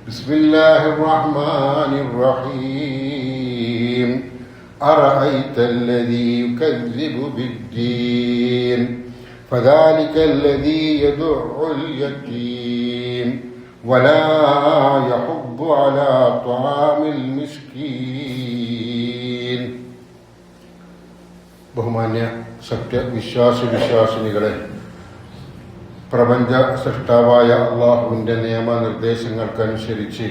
بسم الله الرحمن الرحيم أرأيت الذي يكذب بالدين فذلك الذي يدع اليتيم ولا يحض على طعام المسكين. ബഹുമാന്യ സത്യവിശ്വാസിനികളെ, പ്രപഞ്ച സൃഷ്ടാവായ അള്ളാഹുവിൻ്റെ നിയമനിർദ്ദേശങ്ങൾക്കനുസരിച്ച്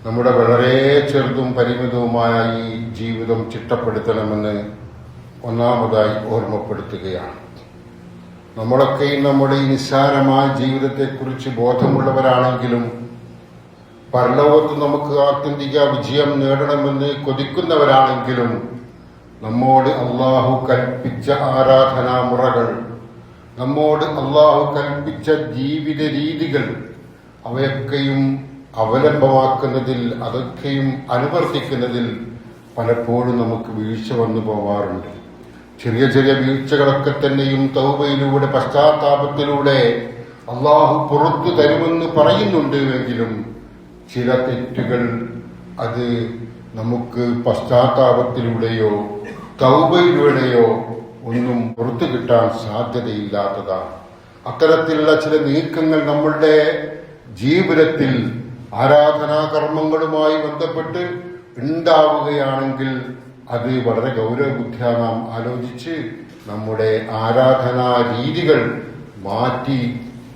നമ്മുടെ വളരെ ചെറുതും പരിമിതവുമായ ഈ ജീവിതം ചിട്ടപ്പെടുത്തണമെന്ന് ഒന്നാമതായി ഓർമ്മപ്പെടുത്തുകയാണ്. നമ്മളൊക്കെയും നമ്മുടെ ഈ നിസ്സാരമായ ജീവിതത്തെക്കുറിച്ച് ബോധമുള്ളവരാണെങ്കിലും പരലോകത്ത് നമുക്ക് ആത്യന്തിക വിജയം നേടണമെന്ന് കൊതിക്കുന്നവരാണെങ്കിലും നമ്മോട് അള്ളാഹു കൽപ്പിച്ച ആരാധനാമുറകൾ, നമ്മോട് അള്ളാഹു കൽപ്പിച്ച ജീവിത രീതികൾ, അവയൊക്കെയും അവലംബമാക്കുന്നതിൽ, അതൊക്കെയും അനുവർത്തിക്കുന്നതിൽ പലപ്പോഴും നമുക്ക് വീഴ്ച വന്നു പോവാറുണ്ട്. ചെറിയ ചെറിയ വീഴ്ചകളൊക്കെ തന്നെയും തൗബയിലൂടെ, പശ്ചാത്താപത്തിലൂടെ അള്ളാഹു പുറത്തു തരുമെന്ന് പറയുന്നുണ്ട് എങ്കിലും ചില തെറ്റുകൾ അത് നമുക്ക് പശ്ചാത്താപത്തിലൂടെയോ തൗബയിലൂടെയോ ഒന്നും പുറത്തു കിട്ടാൻ സാധ്യതയില്ലാത്തതാണ്. അത്തരത്തിലുള്ള ചില നീക്കങ്ങൾ നമ്മളുടെ ജീവിതത്തിൽ ആരാധനാകർമ്മങ്ങളുമായി ബന്ധപ്പെട്ട് ഉണ്ടാവുകയാണെങ്കിൽ അത് വളരെ ഗൗരവബുദ്ധിയാ നാം ആലോചിച്ച് നമ്മുടെ ആരാധനാ രീതികൾ മാറ്റി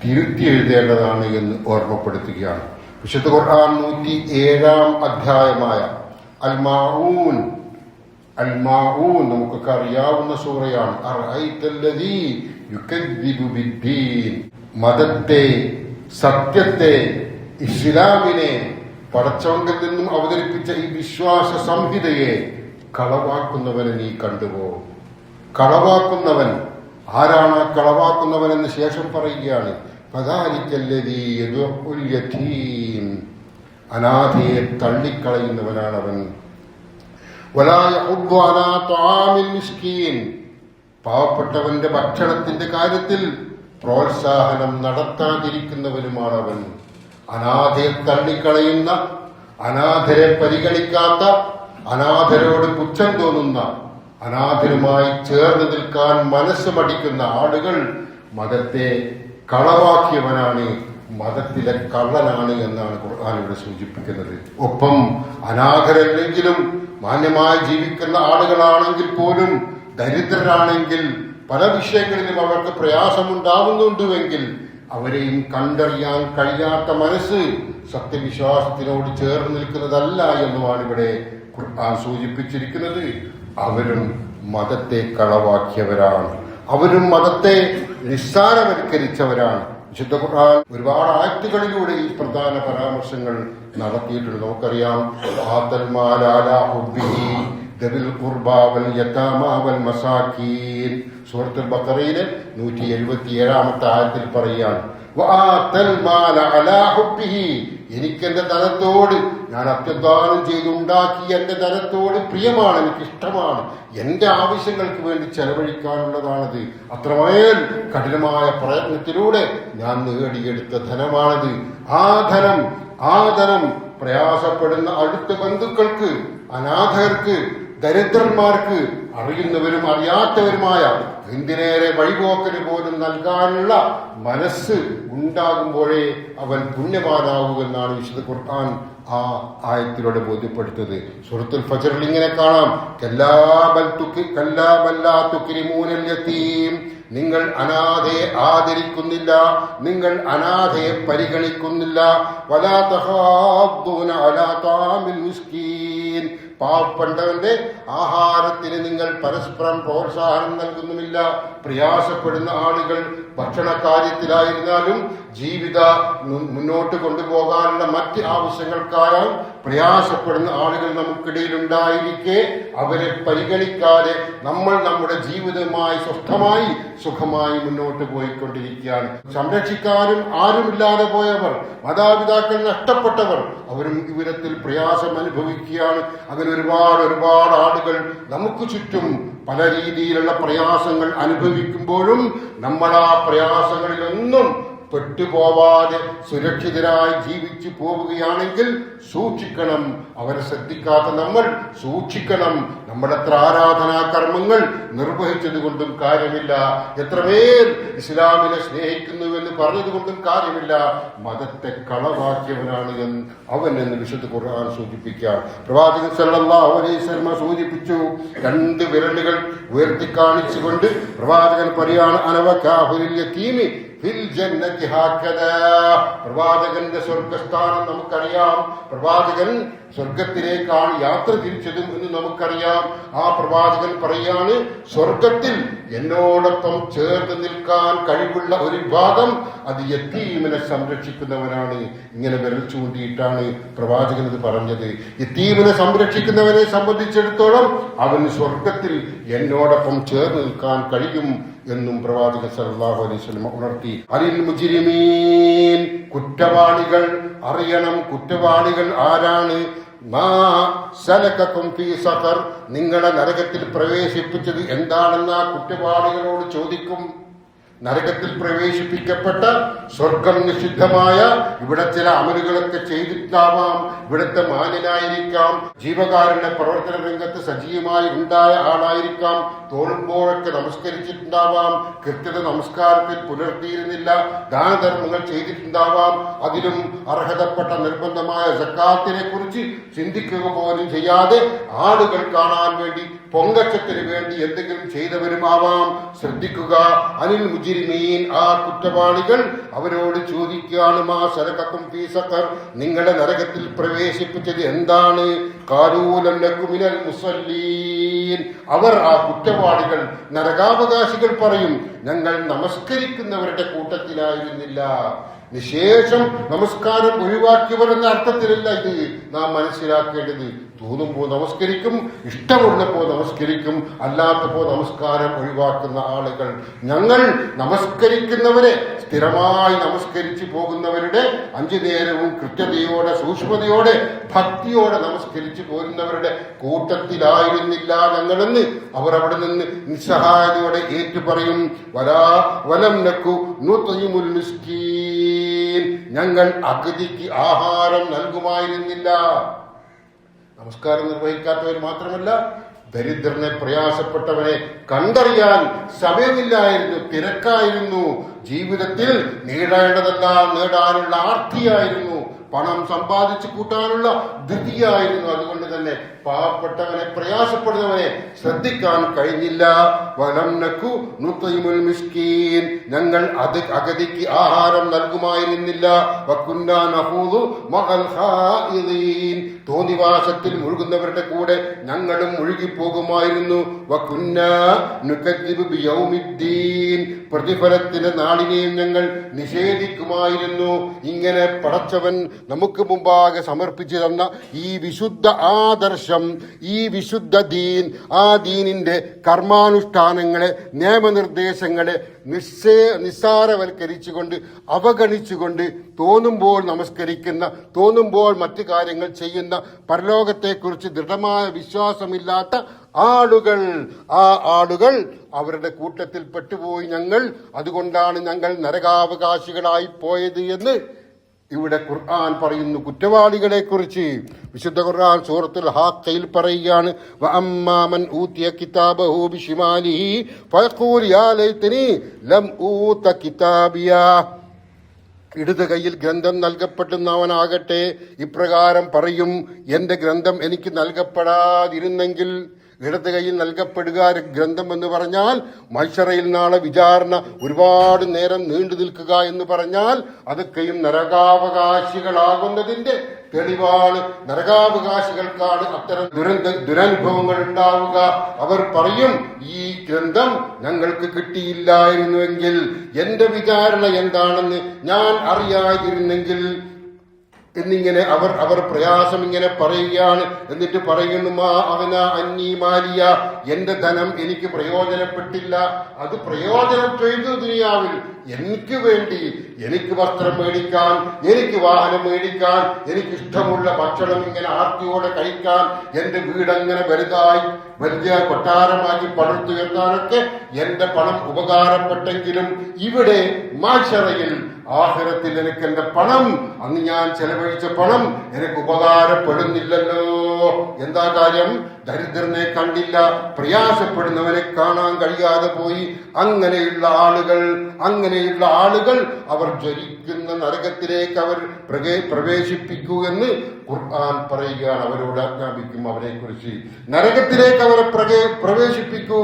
തിരുത്തി എഴുതേണ്ടതാണ് എന്ന് ഓർമ്മപ്പെടുത്തുകയാണ്. വിശുദ്ധ ഖുർആൻ 107 അധ്യായമായ അൽ മാഊൻ നമുക്കൊക്കെ അറിയാവുന്ന സൂറയാണ്. അർഅയ്തല്ലദീ യുകദ്ദിബു ബിദ്ദീൻ, മതത്തെ, സത്യത്തെ, ഇസ്ലാമിനെ, പടച്ചവങ്കിൽ നിന്നും അവതരിപ്പിച്ച ഈ വിശ്വാസ സംഹിതയെ കളവാക്കുന്നവനെ നീ കണ്ടുപോ. കളവാക്കുന്നവൻ ആരാണ്? കളവാക്കുന്നവൻ എന്ന് ശേഷം പറയുകയാണ്, ഫദാലിക്കല്ലദീ യദുഉൽ യതീം, അനാഥയെ തള്ളിക്കളയുന്നവനാണവൻ. വലാ യഹുദ്ദു അലാ ത്വആമിൽ മിസ്കീൻ, പാവപ്പെട്ടവന്റെ ഭക്ഷണത്തിന്റെ കാര്യത്തിൽ പ്രോത്സാഹനം നടത്താതിരിക്കുന്നവനുമാണവൻ. അനാഥയെ തള്ളിക്കളയുന്ന, അനാഥരെ പരിഗണിക്കാത്ത, അനാഥരോട് പുച്ഛം തോന്നുന്ന, അനാഥരുമായി ചേർന്ന് നിൽക്കാൻ മനസ്സ് മടിക്കുന്ന ആളുകൾ മതത്തെ കളവാക്കിയവനാണ്, മതത്തിലെ കള്ളനാണ് എന്നാണ് ഖുർആൻ ഇവിടെ സൂചിപ്പിക്കുന്നത്. ഒപ്പം അനാഥരല്ലെങ്കിലും മാന്യമായി ജീവിക്കുന്ന ആളുകളാണെങ്കിൽ പോലും ദരിദ്രരാണെങ്കിൽ പല വിഷയങ്ങളിലും അവർക്ക് പ്രയാസമുണ്ടാവുന്നുണ്ടുവെങ്കിൽ അവരെയും കണ്ടറിയാൻ കഴിയാത്ത മനസ്സ് സത്യവിശ്വാസത്തിനോട് ചേർന്ന് നിൽക്കുന്നതല്ല എന്നുമാണ് ഇവിടെ ഖുർആൻ സൂചിപ്പിച്ചിരിക്കുന്നത്. അവരും മതത്തെ കളവാക്കിയവരാണ്, അവരും മതത്തെ നിസ്സാരവൽക്കരിച്ചവരാണ്. വിശുദ്ധ ഖുർആൻ ഒരുപാട് ആയത്തുകളിലൂടെ ഈ പ്രധാന പരാമർശങ്ങൾ നടത്തിയിട്ടുണ്ട്. നമുക്കറിയാം, ആതൽ മാല അലാ ഹുബ്ബിഹി ദവിൽ ഖുർബാ വൽ യതാമാ വൽ മസാകീൻ, സൂറത്തുൽ ബഖറയിലെ 177 ആയത്തിൽ പറയാണ്, വആതൽ മാല അലാ ഹുബ്ബിഹി, എനിക്കെന്റെ ധനത്തോട്, ഞാൻ അത്യധ്വാനം ചെയ്തുണ്ടാക്കിയ എന്റെ ധനത്തോട് പ്രിയമാണ്, എനിക്കിഷ്ടമാണ്, എന്റെ ആവശ്യങ്ങൾക്ക് വേണ്ടി ചെലവഴിക്കാനുള്ളതാണത്, അത്രമേൽ കഠിനമായ പ്രയത്നത്തിലൂടെ ഞാൻ നേടിയെടുത്ത ധനമാണത്. ആ ധനം പ്രയാസപ്പെടുന്ന അടുത്ത ബന്ധുക്കൾക്ക്, അനാഥർക്ക്, ദരിദ്രന്മാർക്ക്, അറിയുന്നവരും അറിയാത്തവരുമായ എന്തിനേറെ വഴിപോക്കന് പോലും നൽകാനുള്ള മനസ്സ് ഉണ്ടാകുമ്പോഴേ അവൻ പുണ്യവാനാവുമെന്നാണ് വിശുദ്ധ ഖുർആൻ ആ ആയത്തിലൂടെ ബോധ്യപ്പെടുത്തത്. സൂറത്തുൽ ഫജ്റിൽ ഇങ്ങനെ കാണാം, നിങ്ങൾ അനാഥയെ ആദരിക്കുന്നില്ല, നിങ്ങൾ അനാഥയെ പരിഗണിക്കുന്നില്ല. വലാ തഹാദ്ദൂന അലാ തആമിൽ മിസ്കീൻ, പാവപ്പെട്ടവന്റെ ആഹാരത്തിന് നിങ്ങൾ പരസ്പരം പ്രോത്സാഹനം നൽകുന്നുമില്ല. പ്രയാസപ്പെടുന്ന ആളുകൾ ഭക്ഷണ കാര്യത്തിലായിരുന്നാലും ജീവിത മുന്നോട്ട് കൊണ്ടുപോകാനുള്ള മറ്റ് ആവശ്യങ്ങൾക്കായാൽ പ്രയാസപ്പെടുന്ന ആളുകൾ നമുക്കിടയിൽ ഉണ്ടായിരിക്കെ അവരെ പരിഗണിക്കാതെ നമ്മൾ നമ്മുടെ ജീവിതവുമായി സ്വസ്ഥമായി സുഖമായി മുന്നോട്ട് പോയിക്കൊണ്ടിരിക്കുകയാണ്. സംരക്ഷിക്കാനും ആരുമില്ലാതെ പോയവർ, മാതാപിതാക്കൾ നഷ്ടപ്പെട്ടവർ, അവരും ഇവിധത്തിൽ പ്രയാസം അനുഭവിക്കുകയാണ്. അങ്ങനെ ഒരുപാട് ആളുകൾ നമുക്ക് ചുറ്റും പല രീതിയിലുള്ള പ്രയാസങ്ങൾ അനുഭവിക്കുമ്പോഴും നമ്മൾ ആ പ്രയാസങ്ങളിലൊന്നും പെട്ടുപോവാതെ സുരക്ഷിതരായി ജീവിച്ചു പോവുകയാണെങ്കിൽ സൂക്ഷിക്കണം. അവരെ ശ്രദ്ധിക്കാത്ത നമ്മൾ സൂക്ഷിക്കണം. നമ്മളെത്ര ആരാധനാ കർമ്മങ്ങൾ നിർവഹിച്ചത് കൊണ്ടും കാര്യമില്ല, എത്രമേൽ ഇസ്ലാമിനെ സ്നേഹിക്കുന്നുവെന്ന് പറഞ്ഞതുകൊണ്ടും കാര്യമില്ല. മതത്തെ കളവാക്കിയവനാണ് അവൻ എന്ന് വിശുദ്ധ ഖുർആൻ സൂചിപ്പിക്കാം. പ്രവാചകൻ സല്ലല്ലാഹു അലൈഹി വസല്ലം സൂചിപ്പിച്ചു, 2 വിരലുകൾ ഉയർത്തി കാണിച്ചുകൊണ്ട് പ്രവാചകൻ പറയാണ്, അനവകാഹുലിൽ യതീമി ഫിൽ ജന്നതി ഹാകദാ. പ്രവാചകന്റെ സ്വർഗസ്ഥാനം നമുക്കറിയാം. പ്രവാചകൻ സ്വർഗത്തിലേക്കാണ് യാത്ര തിരിച്ചതും എന്ന് നമുക്കറിയാം. ആ പ്രവാചകൻ പറയാണ്, സ്വർഗത്തിൽ എന്നോടൊപ്പം ചേർന്ന് നിൽക്കാൻ കഴിവുള്ള ഒരു വിഭാഗം അത് യതീമിനെ സംരക്ഷിക്കുന്നവനാണ്. ഇങ്ങനെ വിരൽ ചൂണ്ടിയിട്ടാണ് പ്രവാചകൻ ഇത് പറഞ്ഞത്. യതീമിനെ സംരക്ഷിക്കുന്നവനെ സംബന്ധിച്ചിടത്തോളം അവന് സ്വർഗത്തിൽ എന്നോടൊപ്പം ചേർന്ന് നിൽക്കാൻ കഴിയും എന്നും പ്രവാചകൻ സല്ലല്ലാഹു അലൈഹി വസല്ലം ഉണർത്തി. അലിൽ മുജ്രിമീൻ, കുറ്റവാളികൾ അറിയണം. കുറ്റവാളികൾ ആരാണ്? മാ സലകകും ഫീ സഖർ, നിങ്ങളെ നരകത്തിൽ പ്രവേശിപ്പിച്ചത് എന്താണെന്ന് ആ കുറ്റവാളികളോട് ചോദിക്കും. നരകത്തിൽ പ്രവേശിപ്പിക്കപ്പെട്ട, സ്വർഗം നിഷിദ്ധമായ, ഇവിടെ ചില അമലുകളൊക്കെ ചെയ്തിട്ടാവാം, ഇവിടുത്തെ മാന്യനായിരിക്കാം, ജീവകാരുണ്യ പ്രവർത്തന രംഗത്ത് സജീവമായി ഉണ്ടായ ആളായിരിക്കാം, തോന്നുമ്പോഴൊക്കെ നമസ്കരിച്ചിട്ടുണ്ടാവാം, കൃത്യത നമസ്കാരത്തിൽ പുലർത്തിയിരുന്നില്ല, ദാനധർമ്മങ്ങൾ ചെയ്തിട്ടുണ്ടാവാം, അതിലും അർഹതപ്പെട്ട നിർബന്ധമായ സക്കാത്തിനെ കുറിച്ച് ചിന്തിക്കുക പോലും ചെയ്യാതെ ആളുകൾ കാണാൻ വേണ്ടി, പൊങ്കച്ചത്തിന് വേണ്ടി എന്തെങ്കിലും ചെയ്തവരുമാവാം. ശ്രദ്ധിക്കുക. അനിൽ മുജ്രിമീൻ, ആ കുറ്റവാളികൾ അവരോട് ചോദിക്കുകയാണ്, മാ സലകകും ഫീ സഖർ, നിങ്ങളെ നരകത്തിൽ പ്രവേശിപ്പിച്ചത് എന്താണ്? ഖാലൂ ലം നകു മിനൽ മുസല്ലീൻ. അവർ, ആ കുറ്റവാളികൾ, നരകാവകാശികൾ പറയും, ഞങ്ങൾ നമസ്കരിക്കുന്നവരുടെ കൂട്ടത്തിലായിരുന്നില്ല. നിശേഷം നമസ്കാരം ഒഴിവാക്കിയവർ എന്ന അർത്ഥത്തിലല്ല ഇത് നാം മനസ്സിലാക്കേണ്ടത്. തോന്നുമ്പോൾ നമസ്കരിക്കും, ഇഷ്ടമുള്ളപ്പോൾ നമസ്കരിക്കും, അല്ലാത്തപ്പോൾ നമസ്കാരം ഒഴിവാക്കുന്ന ആളുകൾ. ഞങ്ങൾ നമസ്കരിക്കുന്നവരെ, സ്ഥിരമായി നമസ്കരിച്ചു പോകുന്നവരുടെ, 5 നേരവും കൃത്യതയോടെ, സൂക്ഷ്മതയോടെ, ഭക്തിയോടെ നമസ്കരിച്ചു പോരുന്നവരുടെ കൂട്ടത്തിലായിരുന്നില്ല ഞങ്ങളെന്ന് അവർ അവിടെ നിന്ന് നിസ്സഹായതയോടെ ഏറ്റുപറയും. വലം നകു നുത്ഇമുൽ മിസ്കീൻ, ഞങ്ങൾ അഗതിക്ക് ആഹാരം നൽകുമായിരുന്നില്ല. നമസ്കാരം നിർവഹിക്കാത്തവർ മാത്രമല്ല, ദരിദ്രനെ, പ്രയാസപ്പെട്ടവനെ കണ്ടറിയാൻ സമയമില്ലായിരുന്നു, തിരക്കായിരുന്നു, ജീവിതത്തിൽ നേടേണ്ടതെല്ലാം നേടാനുള്ള ആർത്തിയായിരുന്നു, പണം സമ്പാദിച്ചു കൂട്ടാനുള്ള ധൃതിയായിരുന്നു. അതുകൊണ്ട് തന്നെ പാവപ്പെട്ടവനെ, പ്രയാസപ്പെടുന്നവനെ ശ്രദ്ധിക്കാൻ കഴിഞ്ഞില്ല. വലം നകു നുത്ഇമുൽ മിസ്കീൻ, ഞങ്ങൾ അഗതിക്ക് ആഹാരം നൽകുമായിരുന്നില്ല. വകുന്നാ നഖൂദു മഅൽ ഖായിദീൻ, തോന്നിവാസത്തിൽ മുഴുകുന്നവരുടെ കൂടെ ഞങ്ങളും മുഴുകിപ്പോകുമായിരുന്നു. വകുന്നാ നുകദ്ദിബു ബിയൗമിദ്ദീൻ, പ്രതിഫലത്തിന്റെ നാളിനെയും ഞങ്ങൾ നിഷേധിക്കുമായിരുന്നു. ഇങ്ങനെ പടച്ചവൻ നമുക്ക് മുമ്പാകെ സമർപ്പിച്ചു തന്ന ഈ വിശുദ്ധ ആദർശം, ഈ വിശുദ്ധ ദീൻ, ആ ദീനിന്റെ കർമാനുഷ്ഠാനങ്ങളെ, നിയമനിർദ്ദേശങ്ങളെ നിസ്സാരവൽക്കരിച്ചുകൊണ്ട്, അവഗണിച്ചുകൊണ്ട്, തോന്നുമ്പോൾ നമസ്കരിക്കുന്ന, തോന്നുമ്പോൾ മറ്റു കാര്യങ്ങൾ ചെയ്യുന്ന, പരലോകത്തെക്കുറിച്ച് ദൃഢമായ വിശ്വാസമില്ലാത്ത ആളുകൾ, ആ ആളുകൾ അവരുടെ കൂട്ടത്തിൽ പെട്ടുപോയി ഞങ്ങൾ. അതുകൊണ്ടാണ് ഞങ്ങൾ നരകാവകാശികളായി പോയത് എന്ന് ഇവിടെ ഖുർആൻ പറയുന്നു. കുറ്റവാളികളെ കുറിച്ച് വിശുദ്ധ ഖുർആൻ സൂറത്തുൽ ഹാഖയിൽ പറയുകയാണ്, വഅമ്മാ മൻ ഊതിയ കിതാബഹു ബിശിമാലിഹി ഫയഖൂൽ യാ ലൈതനി ലം ഊത കിതാബിയാ. ഇടത് കൈയിൽ ഗ്രന്ഥം നൽകപ്പെടുന്നവനാകട്ടെ ഇപ്രകാരം പറയും, എന്റെ ഗ്രന്ഥം എനിക്ക് നൽകപ്പെടാതിരുന്നെങ്കിൽ. ഇടത് കൈയിൽ നൽകപ്പെടുക ഗ്രന്ഥം എന്ന് പറഞ്ഞാൽ മഹ്ശറയിൽ നാളെ വിചാരണ ഒരുപാട് നേരം നീണ്ടു നിൽക്കുക എന്ന് പറഞ്ഞാൽ അതൊക്കെയും നരകാവകാശികളാകുന്നതിന്റെ തെളിവാണ്. നരകാവകാശികൾക്കാണ് അത്തരം ദുരനുഭവങ്ങൾ ഉണ്ടാവുക. അവർ പറയും, ഈ ഗ്രന്ഥം ഞങ്ങൾക്ക് കിട്ടിയില്ലായിരുന്നുവെങ്കിൽ, എന്റെ വിചാരണ എന്താണെന്ന് ഞാൻ അറിയാതിരുന്നെങ്കിൽ എന്നിങ്ങനെ അവർ പ്രയാസം ഇങ്ങനെ പറയുകയാണ്. എന്നിട്ട് പറയുന്നു, മാ അവന അന്നീ മാലിയ, എന്റെ ധനം എനിക്ക് പ്രയോജനപ്പെട്ടില്ല. അത് പ്രയോജനം ചെയ്തു ദുനിയാവിൽ എനിക്ക് വേണ്ടി, എനിക്ക് വസ്ത്രം മേടിക്കാൻ, എനിക്ക് വാഹനം മേടിക്കാൻ, എനിക്ക് ഇഷ്ടമുള്ള ഭക്ഷണം ഇങ്ങനെ ആർത്തിയോടെ കഴിക്കാൻ, എന്റെ വീടങ്ങനെ വലിയ കൊട്ടാരമാക്കി പടുത്തുയർത്താനൊക്കെ എന്റെ പണം ഉപകാരപ്പെട്ടെങ്കിലും ഇവിടെ മാശറയിൽ ആഖിറത്തിൽ എനിക്ക് എന്റെ പണം, അന്ന് ഞാൻ ചെലവഴിച്ച പണം എനിക്ക് ഉപകാരപ്പെടുന്നില്ലല്ലോ. എന്താ കാര്യം? ദരിദ്രനെ കണ്ടില്ല, പ്രയാസപ്പെടുന്നവനെ കാണാൻ കഴിയാതെ പോയി. അങ്ങനെയുള്ള ആളുകൾ അവർ ജ്വലിക്കുന്ന നരകത്തിലേക്ക് അവർ പ്രവേശിപ്പിക്കൂ എന്ന് ഖുർആൻ പറയുകയാണ്. അവരോട് ആജ്ഞാപിക്കും അവരെ കുറിച്ച്. നരകത്തിലേക്ക് അവരെ പ്രവേശിപ്പിക്കൂ.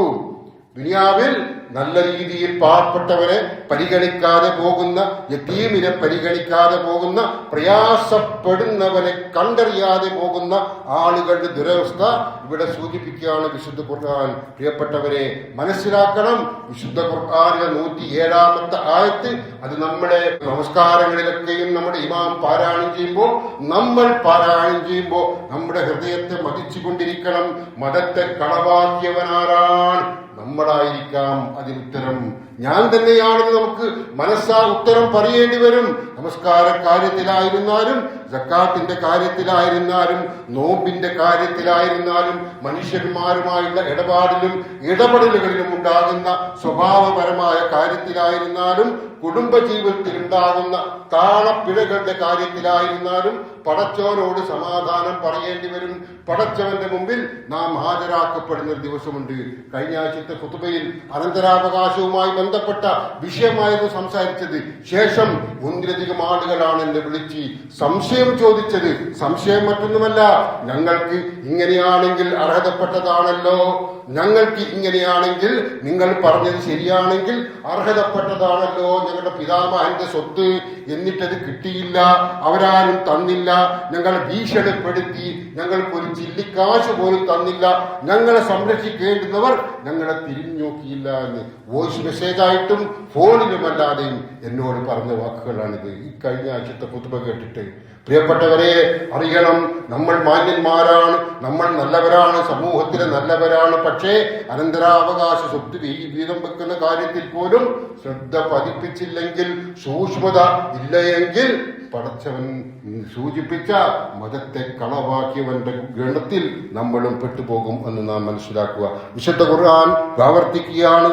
ദുനിയാവിൽ നല്ല രീതിയിൽ പാവപ്പെട്ടവരെ പരിഗണിക്കാതെ പോകുന്ന, യതീമിനെ പരിഗണിക്കാതെ പോകുന്ന, പ്രയാസപ്പെടുന്നവനെ കണ്ടറിയാതെ പോകുന്ന ആളുകളുടെ ദുരവസ്ഥ ഇവിടെ സൂചിപ്പിക്കുകയാണ് വിശുദ്ധ ഖുർആൻ. പ്രിയപ്പെട്ടവരെ, മനസ്സിലാക്കണം, വിശുദ്ധ ഖുർആനിലെ 107-ാമത്തെ ആയത്ത്, അത് നമ്മുടെ നമസ്കാരങ്ങളിലൊക്കെയും നമ്മുടെ ഇമാം പാരായണം ചെയ്യുമ്പോൾ, നമ്മൾ പാരായണം ചെയ്യുമ്പോൾ നമ്മുടെ ഹൃദയത്തെ മതിച്ചുകൊണ്ടിരിക്കണം. മതത്തെ കളവാക്കിയവനാരാണ്? നമ്മളായിരിക്കാം അതിനുത്തരം. ഞാൻ തന്നെയാണെന്ന് നമുക്ക് മനസ്സാ ഉത്തരം പറയേണ്ടി വരും. നമസ്കാര കാര്യത്തിലായിരുന്നാലും, സക്കാത്തിന്റെ കാര്യത്തിലായിരുന്നാലും, നോമ്പിന്റെ കാര്യത്തിലായിരുന്നാലും, മനുഷ്യന്മാരുമായുള്ള ഇടപെടലുകളിലും ഉണ്ടാകുന്ന സ്വഭാവപരമായ കാര്യത്തിലായിരുന്നാലും, കുടുംബജീവിതത്തിൽ ഉണ്ടാകുന്ന താളപ്പിഴകളുടെ കാര്യത്തിലായിരുന്നാലും പടച്ചവനോട് സമാധാനം പറയേണ്ടി വരും. പടച്ചവന്റെ മുമ്പിൽ നാം ഹാജരാക്കപ്പെടുന്ന ഒരു ദിവസമുണ്ട്. കഴിഞ്ഞ ആഴ്ചത്തെ ഖുതുബയിൽ അനന്തരാവകാശവുമായി ബന്ധപ്പെട്ട വിഷയമായിരുന്നു സംസാരിച്ചത്. ശേഷം ഒന്നിലധികം ആളുകളാണ് എന്നെ വിളിച്ച് സംശയം ചോദിച്ചത്. സംശയം മറ്റൊന്നുമല്ല, ഞങ്ങൾക്ക് ഇങ്ങനെയാണെങ്കിൽ അർഹതപ്പെട്ടതാണല്ലോ, ഞങ്ങൾക്ക് ഇങ്ങനെയാണെങ്കിൽ, നിങ്ങൾ പറഞ്ഞത് ശരിയാണെങ്കിൽ അർഹതപ്പെട്ടതാണല്ലോ ഞങ്ങളുടെ പിതാമഹന്റെ സ്വത്ത്, എന്നിട്ടത് കിട്ടിയില്ല, അവരാരും തന്നില്ല, ഞങ്ങളെ ഭീഷണിപ്പെടുത്തി, ഞങ്ങൾക്കൊരു ചില്ലിക്കാശ് പോലും തന്നില്ല, ഞങ്ങളെ സംരക്ഷിക്കേണ്ടുന്നവർ ഞങ്ങളെ തിരിഞ്ഞു നോക്കിയില്ല എന്ന് വോയിസ് മെസ്സേജായിട്ടും ഫോണിലുമല്ലാതെയും എന്നോട് പറഞ്ഞ വാക്കുകളാണിത്. ഈ കഴിഞ്ഞ ആഴ്ചത്തെ ഖുതുബ കേട്ടിട്ട് പ്രിയപ്പെട്ടവരെ അറിയണം, നമ്മൾ മാന്യന്മാരാണ്, നമ്മൾ നല്ലവരാണ്, സമൂഹത്തിലെ നല്ലവരാണ്. പക്ഷേ അനന്തരാവകാശ സ്വത്ത് വീതം വെക്കുന്ന കാര്യത്തിൽ പോലും ശ്രദ്ധ പതിപ്പിച്ചില്ലെങ്കിൽ, സൂക്ഷ്മത ഇല്ലയെങ്കിൽ പടച്ചവൻ സൂചിപ്പിച്ച മതത്തെ കളവാക്കിയവന്റെ ഗണത്തിൽ നമ്മളും പെട്ടുപോകും എന്ന് നാം മനസ്സിലാക്കുക. വിശുദ്ധ ഖുർആൻ ആവർത്തിക്കുകയാണ്,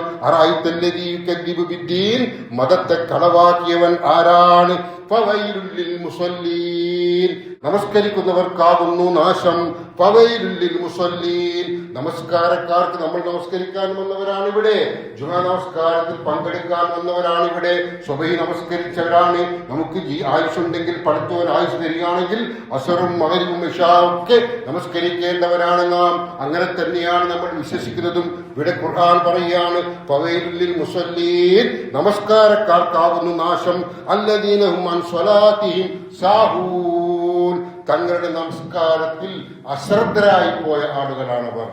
മതത്തെ കളവാക്കിയവൻ ആരാണ്? ഫവൈലുൽ മുസല്ലീൻ, നമസ്കരിക്കുന്നവർക്കാകുന്നു നാശം. ഫവൈലുൽ മുസല്ലീൻ, നമസ്കാരക്കാർക്ക്, നമ്മൾ നമസ്കരിക്കാൻ വന്നവരാണ് ഇവിടെ, ജുമാ നമസ്കാരത്തിൽ പങ്കെടുക്കാൻ വന്നവരാണ് ഇവിടെ, സ്വബഹി നമസ്കരിച്ചവരാണ്. നമുക്ക് ആയുഷുണ്ടെങ്കിൽ, പടുത്തവൻ ആയുഷ് തരികയാണെങ്കിൽ അസറും മഗ്‌രിബും ഇശാഉം ഒക്കെ നമസ്കരിക്കേണ്ടവരാണ് നാം. അങ്ങനെ തന്നെയാണ് നമ്മൾ വിശ്വസിക്കുന്നതും. ഇവിടെ ഖുർആൻ പറയുകയാണ്, ഫവൈലുൽ മുസല്ലീൻ, നമസ്കാരക്കാർക്കാകുന്നു നാശം. അല്ലദീന ഹും അൻ സ്വലാത്തിഹിം സാഹൂൻ, തങ്ങളുടെ നമസ്കാരത്തിൽ അശ്രദ്ധരായി പോയ ആളുകളാണവർ.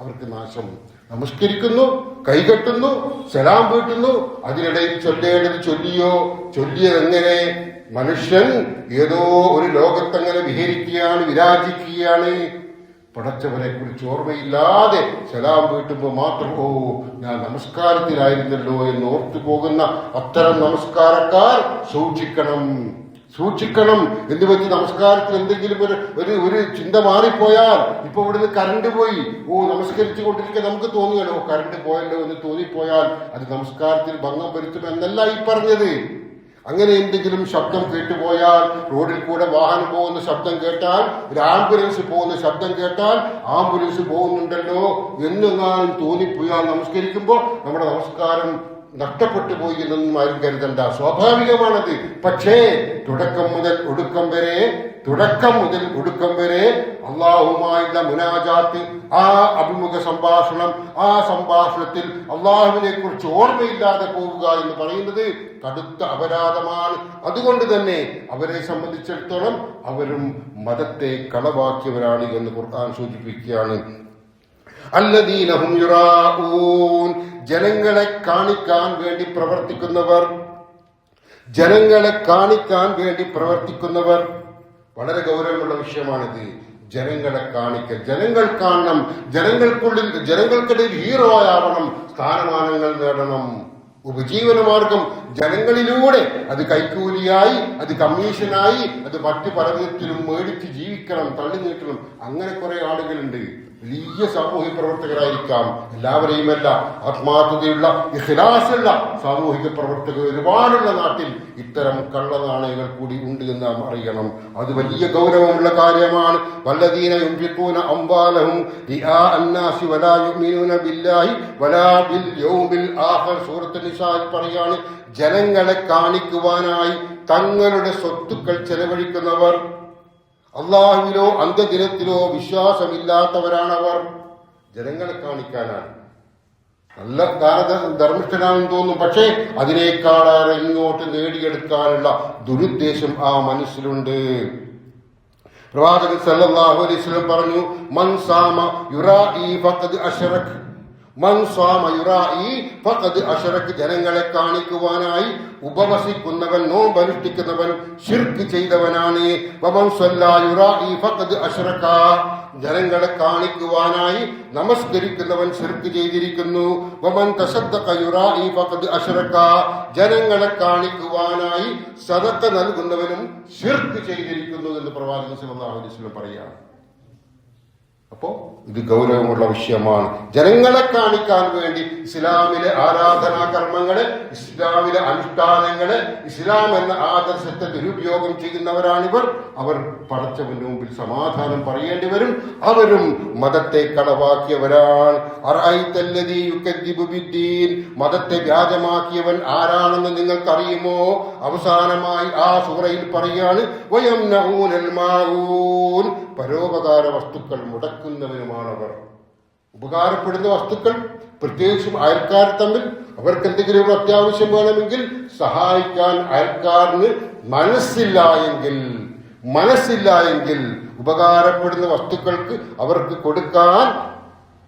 അവർക്ക് നാശം. നമസ്കരിക്കുന്നു, കൈകെട്ടുന്നു, സലാം വീട്ടുന്നു, അതിനിടയിൽ ചൊല്ലേണ്ടത് ചൊല്ലിയതെങ്ങനെ? മനുഷ്യൻ ഏതോ ഒരു ലോകത്തങ്ങനെ വിഹരിക്കുകയാണ്, വിരാജിക്കുകയാണ്. പടച്ചവനെ കുറിച്ച് ഓർമ്മയില്ലാതെ സലാം വീട്ടുമ്പോൾ മാത്രം ഞാൻ നമസ്കാരത്തിലായിരുന്നല്ലോ എന്ന് ഓർത്തു പോകുന്ന അത്തരം നമസ്കാരക്കാർ സൂക്ഷിക്കണം. എന്ന് വെച്ച് നമസ്കാരത്തിൽ എന്തെങ്കിലും ഒരു ചിന്ത മാറിപ്പോയാൽ, ഇപ്പൊ ഇവിടുന്ന് കറണ്ട് പോയി, നമസ്കരിച്ചു കൊണ്ടിരിക്കുക നമുക്ക് തോന്നുകയാണ്, കറണ്ട് പോയല്ലോ എന്ന് തോന്നിപ്പോയാൽ അത് നമസ്കാരത്തിൽ ഭംഗം വരുത്തും എന്നല്ല ഈ പറഞ്ഞത്. അങ്ങനെ എന്തെങ്കിലും ശബ്ദം കേട്ടുപോയാൽ, റോഡിൽ കൂടെ വാഹനം പോകുന്ന ശബ്ദം കേട്ടാൽ, ഒരു ആംബുലൻസ് പോകുന്ന ശബ്ദം കേട്ടാൽ, ആംബുലൻസ് പോകുന്നുണ്ടല്ലോ എന്നെങ്ങാനും തോന്നിപ്പോയാൽ നമസ്കരിക്കുമ്പോൾ നമ്മുടെ നമസ്കാരം നഷ്ടപ്പെട്ടു പോയി എന്നൊന്നും ആരും കരുതണ്ട. സ്വാഭാവികമാണത്. പക്ഷേ തുടക്കം മുതൽ ഒടുക്കം വരെ അള്ളാഹുമായുള്ള മുനാജാത്ത്, ആ അഭിമുഖ സംഭാഷണം, ആ സംഭാഷണത്തിൽ അള്ളാഹുവിനെ കുറിച്ച് ഓർമ്മയില്ലാതെ പോവുക എന്ന് പറയുന്നത് കടുത്ത അപരാധമാണ്. അതുകൊണ്ട് തന്നെ അവരെ സംബന്ധിച്ചിടത്തോളം അവരും മതത്തെ കളവാക്കിയവരാണ് എന്ന് ഖുർആൻ സൂചിപ്പിക്കുകയാണ്. അല്ലദീന ഹും യുറാഊൻ, ജനങ്ങളെ കാണിക്കാൻ വേണ്ടി പ്രവർത്തിക്കുന്നവർ. വളരെ ഗൗരവമുള്ള വിഷയമാണിത്. ജനങ്ങളെ കാണിക്കൽ, ജനങ്ങൾ കാണണം, ജനങ്ങൾക്കിടയിൽ ഹീറോ ആവണം, സ്ഥാനമാനങ്ങൾ നേടണം, ഉപജീവനമാർഗം ജനങ്ങളിലൂടെ, അത് കൈക്കൂലിയായി, അത് കമ്മീഷനായി, അത് മറ്റു പല വിധത്തിലും മേടിച്ച് ജീവിക്കണം, തള്ളി നീട്ടണം. അങ്ങനെ കുറെ ആളുകളുണ്ട്. വലിയ സാമൂഹിക പ്രവർത്തകരായിരിക്കാം, എല്ലാവരെയുമല്ല, ആത്മാർത്ഥതയുള്ള ഇഖ്ലാസുള്ള സാമൂഹിക പ്രവർത്തകർ ഒരുപാടുള്ള നാട്ടിൽ ഇത്തരം കള്ളനാണയങ്ങൾ കൂടി ഉണ്ട് എന്ന് നാം അറിയണം. അത് വലിയ ഗൗരവമുള്ള കാര്യമാണ്. വല്ലദീന യുൻഫിഖൂന അംവാലഹും റിആ അന്നാസി വലാ യുഅ്മിനൂന ബില്ലാഹി വലാ ബിൽ യൗമിൽ ആഖിർ. സൂറത്തുൽ നിസായിൽ പറയാണ്, ജനങ്ങളെ കാണിക്കുവാനായി തങ്ങളുടെ സ്വത്തുക്കൾ ചെലവഴിക്കുന്നവർ അള്ളാഹുവിലോ അന്ത്യദിനത്തിലോ വിശ്വാസമില്ലാത്തവരാണവർ. ജനങ്ങളെ കാണിക്കാനാണ്. നല്ല ധർമ്മിഷ്ഠനാണെന്ന് തോന്നും, പക്ഷേ അതിനേക്കാളേറെ ഇങ്ങോട്ട് നേടിയെടുക്കാനുള്ള ദുരുദ്ദേശം ആ മനസ്സിലുണ്ട്. പ്രവാചകൻ സല്ലല്ലാഹു അലൈഹി വസല്ലം പറഞ്ഞു, മൻ സാമ യുറാഇ ഫഖദ് അശ്റക. മൻ സാമ യുറാഇ ഫഖദ് അശ്റക. ജനങ്ങളെ കാണിക്കുവാനായി ഉപവസിക്കുന്നവൻ, നോമ്പനുഷ്ഠിക്കുന്നവൻ ശിർക്ക് ചെയ്തവനാണ്. വമൻ സല്ലാ യുറാഇ ഫഖദ് അശ്റക. ജനങ്ങളെ കാണിക്കുവാനായി നമസ്കരിക്കുന്നവൻ ശിർക്ക് ചെയ്തിരിക്കുന്നു. വമൻ തസദ്ദഖ യുറാഇ ഫഖദ് അശ്റക. ജനങ്ങളെ കാണിക്കുവാനായി സദഖ നൽകുന്നവനും ശിർക്ക് ചെയ്തിരിക്കുന്നു എന്ന് പ്രവാചകൻ സല്ലല്ലാഹു അലൈഹി വസല്ലം പറയുകയാണ്. അപ്പോ ഇത് ഗൗരവമുള്ള വിഷയമാണ്. ജനങ്ങളെ കാണിക്കാൻ വേണ്ടി ഇസ്ലാമിലെ ആരാധനാ കർമ്മങ്ങള്, ഇസ്ലാമിലെ അനുഷ്ഠാനങ്ങള്, ഇസ്ലാം എന്ന ആദർശത്തെ ദുരുപയോഗം ചെയ്യുന്നവരാണിവർ. അവർ പടച്ചവന്റെ മുമ്പിൽ സമാധാനം പറയേണ്ടി വരും. അവരും മതത്തെ കളവാക്കിയവരാണ്. അറഅയ്തല്ലദീ യുകദ്ദിബു ബിദ്ദീൻ. മതത്തെ വ്യാജമാക്കിയവൻ ആരാണെന്ന് നിങ്ങൾക്കറിയുമോ? അവസാനമായി ആ സൂറയിൽ പറയാണ്, വയംനഊനൽ മാഊൻ. പരോപകാര വസ്തുക്കൾ മുടക്കുന്നവരുമാണവർ. ഉപകാരപ്പെടുന്ന വസ്തുക്കൾ, പ്രത്യേകിച്ചും അയൽക്കാർ തമ്മിൽ അവർക്ക് എന്തെങ്കിലും ഒരു അത്യാവശ്യം വേണമെങ്കിൽ സഹായിക്കാൻ അയൽക്കാരന് മനസ്സില്ല എങ്കിൽ ഉപകാരപ്പെടുന്ന വസ്തുക്കൾക്ക് അവർക്ക് കൊടുക്കാൻ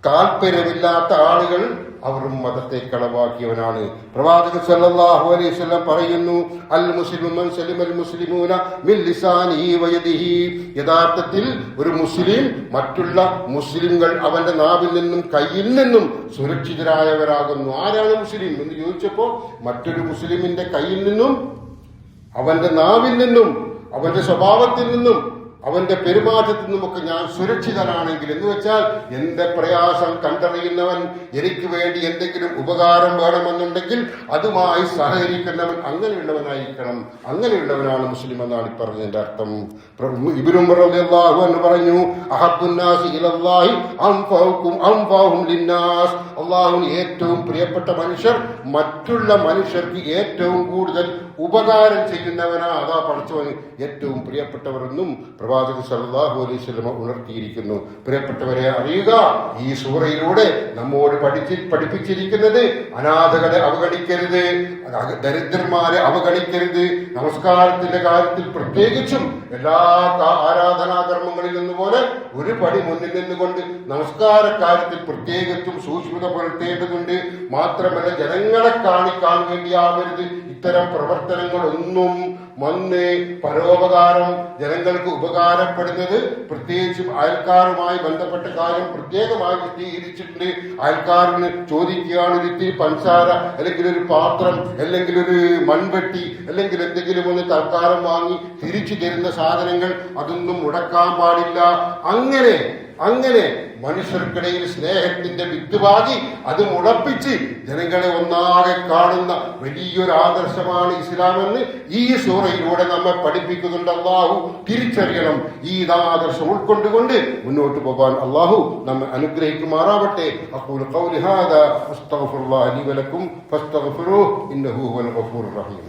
താല്പര്യമില്ലാത്ത ആളുകൾ അവരും മതത്തെ കളവാക്കിയവനാണ്. പ്രവാചകൻ സല്ലല്ലാഹു അലൈഹി വസല്ലം പറയുന്നു, അൽ മുസ്ലിമു മൻ സലിമൽ മുസ്ലിമൂന മിൻ ലിസാനിഹി വയദിഹി. യഥാർത്ഥത്തിൽ ഒരു മുസ്ലിം മറ്റുള്ള മുസ്ലിംകൾ അവന്റെ നാവിൽ നിന്നും കയ്യിൽ നിന്നും സുരക്ഷിതരായവരാകുന്നു. ആരാണ് മുസ്ലിം എന്ന് ചോദിച്ചപ്പോ, മറ്റൊരു മുസ്ലിമിന്റെ കയ്യിൽ നിന്നും അവന്റെ നാവിൽ നിന്നും അവന്റെ സ്വഭാവത്തിൽ നിന്നും അവന്റെ പെരുമാറ്റത്തിൽ നിന്നുമൊക്കെ ഞാൻ സുരക്ഷിതനാണെങ്കിൽ, എന്ന് വെച്ചാൽ എന്റെ പ്രയാസം കണ്ടറിയുന്നവൻ, എനിക്ക് വേണ്ടി എന്തെങ്കിലും ഉപകാരം വേണമെന്നുണ്ടെങ്കിൽ അതുമായി സഹകരിക്കുന്നവൻ, അങ്ങനെയുള്ളവനാണ് മുസ്ലിം എന്നാണ് പറഞ്ഞതിന്റെ അർത്ഥം. ഇബ്നു ഉമർ റളിയല്ലാഹു അൻഹു പറഞ്ഞു, അഹബ്ബുന്നാസി ഇലല്ലാഹി അൻഫഉഹും ലിന്നാസ്. അല്ലാഹുവിന് ഏറ്റവും പ്രിയപ്പെട്ട മനുഷ്യർ മറ്റുള്ള മനുഷ്യർക്ക് ഏറ്റവും കൂടുതൽ ഉപകാരം ചെയ്യുന്നവനാ. അതാ പഠിച്ചവന് ഏറ്റവും പ്രിയപ്പെട്ടവരെന്നും പ്രവാചകൻ സല്ലല്ലാഹു അലൈഹി വസല്ലം ഉണർത്തിയിരിക്കുന്നു. പ്രിയപ്പെട്ടവരെ അറിയുക, ഈ സൂറയിലൂടെ നമ്മോട് പഠിപ്പിച്ചിരിക്കുന്നത് അനാഥകളെ അവഗണിക്കരുത്, ദരിദ്രന്മാരെ അവഗണിക്കരുത്. നമസ്കാരത്തിന്റെ കാര്യത്തിൽ പ്രത്യേകിച്ചും എല്ലാ ആരാധനാകർമ്മങ്ങളിൽ നിന്നുപോലെ ഒരു പടി മുന്നിൽ നിന്നുകൊണ്ട് നമസ്കാര കാര്യത്തിൽ പ്രത്യേകിച്ചും സൂക്ഷ്മത പുലർത്തേണ്ടതുണ്ട്. മാത്രമല്ല, ജനങ്ങളെ കാണിക്കാൻ വേണ്ടിയാവരുത് ഇത്തരം പ്രവർത്തനങ്ങളൊന്നും. പരോപകാരം, ജനങ്ങൾക്ക് ഉപകാരപ്പെടുന്നത്, പ്രത്യേകിച്ചും അയൽക്കാരുമായി ബന്ധപ്പെട്ട കാര്യം പ്രത്യേകമായി വിശദീകരിച്ചിട്ടുണ്ട്. അയൽക്കാരന് ചോദിക്കുകയാണ് ഒരു ഇത്തിരി പഞ്ചസാര, അല്ലെങ്കിൽ ഒരു പാത്രം, അല്ലെങ്കിൽ ഒരു മൺവെട്ടി, അല്ലെങ്കിൽ എന്തെങ്കിലും ഒന്ന് തൽക്കാലം വാങ്ങി തിരിച്ചു തരുന്ന സാധനങ്ങൾ, അതൊന്നും മുടക്കാൻ പാടില്ല. അങ്ങനെ മനുഷ്യർക്കിടയിൽ സ്നേഹത്തിന്റെ വിത്തുപാകി അത് മുളപ്പിച്ച് ജനങ്ങളെ ഒന്നാകെ കാണുന്ന വലിയൊരു ആദർശമാണ് ഇസ്ലാമെന്ന് ഈ സൂറയിലൂടെ നമ്മെ പഠിപ്പിക്കുന്നുണ്ട്. അള്ളാഹു തിരിച്ചറിയണം. ഈ ആദർശം ഉൾക്കൊണ്ടുകൊണ്ട് മുന്നോട്ട് പോകാൻ അള്ളാഹു നമ്മെ അനുഗ്രഹിക്കുമാറാവട്ടെ. അഖൂലു ഖൗലി ഹാദാ അസ്തഗ്ഫിറുല്ലാഹ ലി വലക്കും ഫസ്തഗ്ഫിറൂഹു ഇന്നഹു ഹുവൽ ഗഫൂറുർ റഹീം.